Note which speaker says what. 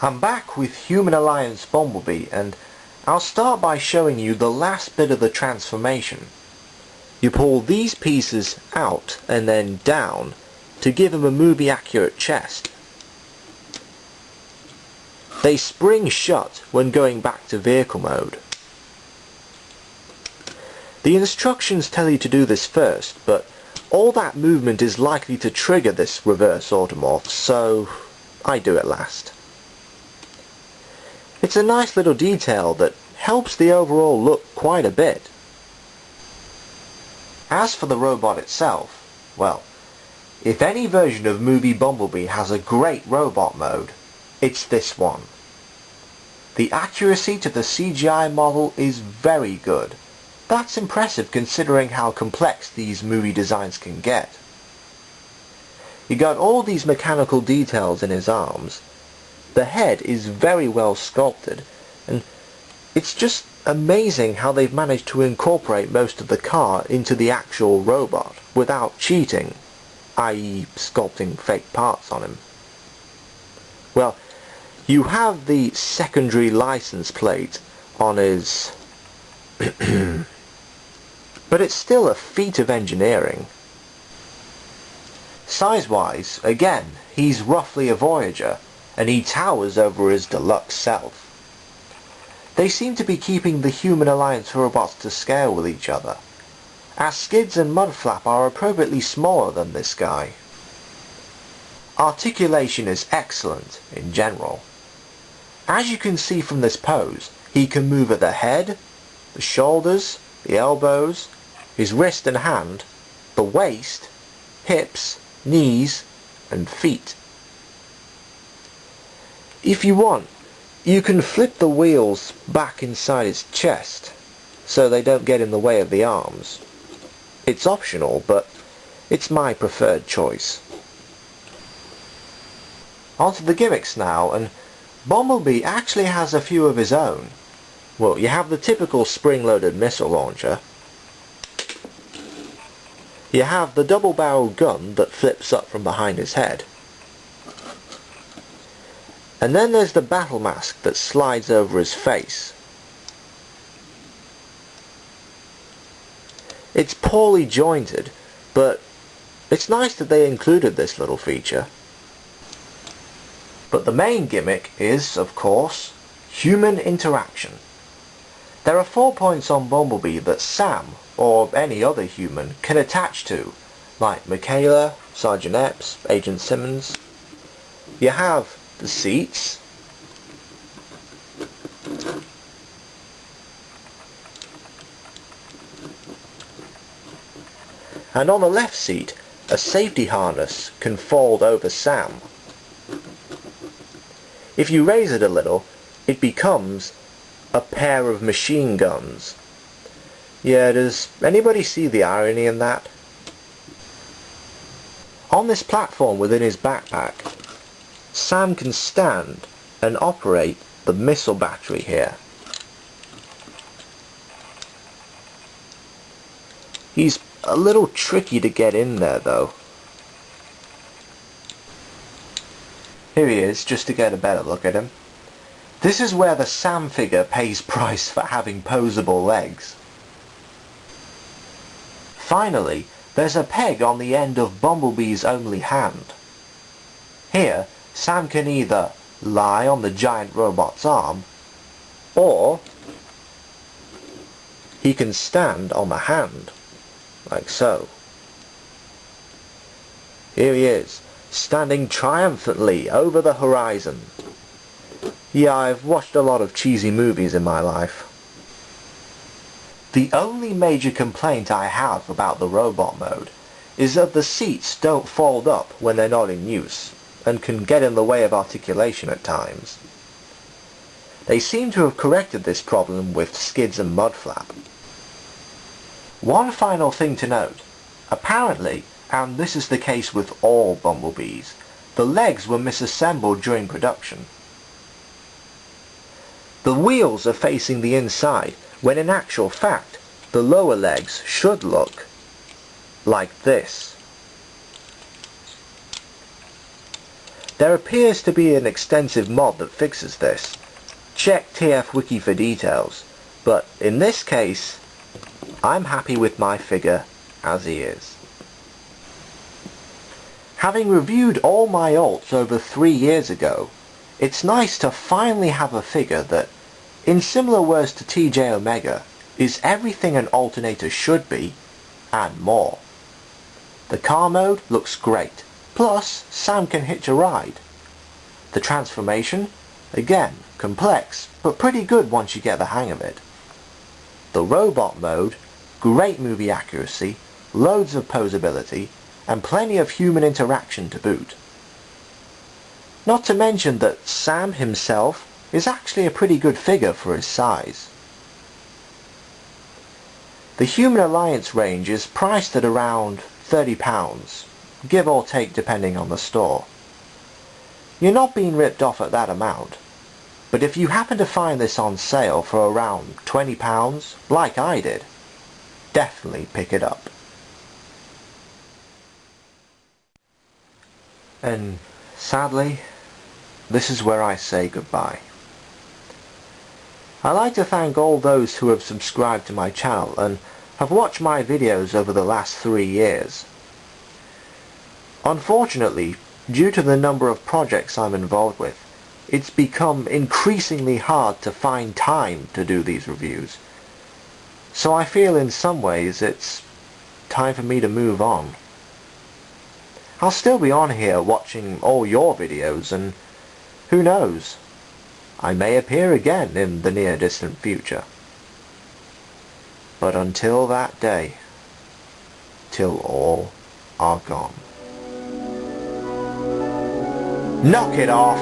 Speaker 1: I'm back with Human Alliance Bumblebee, and I'll start by showing you the last bit of the transformation. You pull these pieces out and then down to give him a movie accurate chest. They spring shut when going back to vehicle mode. The instructions tell you to do this first, but all that movement is likely to trigger this reverse automorph, so I do it last. It's a nice little detail that helps the overall look quite a bit. As for the robot itself, well, if any version of Movie Bumblebee has a great robot mode, it's this one. The accuracy to the CGI model is very good. That's impressive considering how complex these movie designs can get. You got all these mechanical details in his arms. The head is very well sculpted, and it's just amazing how they've managed to incorporate most of the car into the actual robot without cheating, i.e. sculpting fake parts on him. Well, you have the secondary license plate on his but it's still a feat of engineering. Size-wise, again, he's roughly a Voyager, and he towers over his deluxe self. They seem to be keeping the Human Alliance robots to scale with each other, as Skids and Mudflap are appropriately smaller than this guy. Articulation is excellent, in general. As you can see from this pose, he can move at the head, the shoulders, the elbows, his wrist and hand, the waist, hips, knees, and feet. If you want, you can flip the wheels back inside his chest, so they don't get in the way of the arms. It's optional, but it's my preferred choice. Onto the gimmicks now, and Bumblebee actually has a few of his own. Well, you have the typical spring-loaded missile launcher. You have the double-barreled gun that flips up from behind his head. And then there's the battle mask that slides over his face. It's poorly jointed, but it's nice that they included this little feature. But the main gimmick is, of course, human interaction. There are 4 points on Bumblebee that Sam, or any other human, can attach to, like Michaela, Sergeant Epps, Agent Simmons. You have the seats, and on the left seat, a safety harness can fold over Sam. If you raise it a little, it becomes a pair of machine guns. Yeah, does anybody see the irony in that? On this platform within his backpack, Sam can stand and operate the missile battery here. He's a little tricky to get in there though. Here he is, just to get a better look at him. This is where the Sam figure pays price for having posable legs. Finally, there's a peg on the end of Bumblebee's only hand. Here, Sam can either lie on the giant robot's arm, or he can stand on the hand, like so. Here he is, standing triumphantly over the horizon. Yeah, I've watched a lot of cheesy movies in my life. The only major complaint I have about the robot mode is that the seats don't fold up when they're not in use, and can get in the way of articulation at times. They seem to have corrected this problem with Skids and Mudflap. One final thing to note. Apparently, and this is the case with all Bumblebees, the legs were misassembled during production. The wheels are facing the inside, when in actual fact, the lower legs should look like this. There appears to be an extensive mod that fixes this. Check TF Wiki for details, but in this case, I'm happy with my figure as he is. Having reviewed all my alts over 3 years ago, it's nice to finally have a figure that, in similar words to TJ Omega, is everything an alternator should be, and more. The car mode looks great, plus Sam can hitch a ride. The transformation, again, complex, but pretty good once you get the hang of it. The robot mode, great movie accuracy, loads of posability, and plenty of human interaction to boot. Not to mention that Sam himself is actually a pretty good figure for his size. The Human Alliance range is priced at around £30, give or take depending on the store. You're not being ripped off at that amount, but if you happen to find this on sale for around £20, like I did, definitely pick it up. And sadly, this is where I say goodbye. I'd like to thank all those who have subscribed to my channel and have watched my videos over the last 3 years. Unfortunately, due to the number of projects I'm involved with, it's become increasingly hard to find time to do these reviews. So I feel in some ways it's time for me to move on. I'll still be on here watching all your videos, and who knows, I may appear again in the near distant future. But until that day, till all are gone. Knock it off!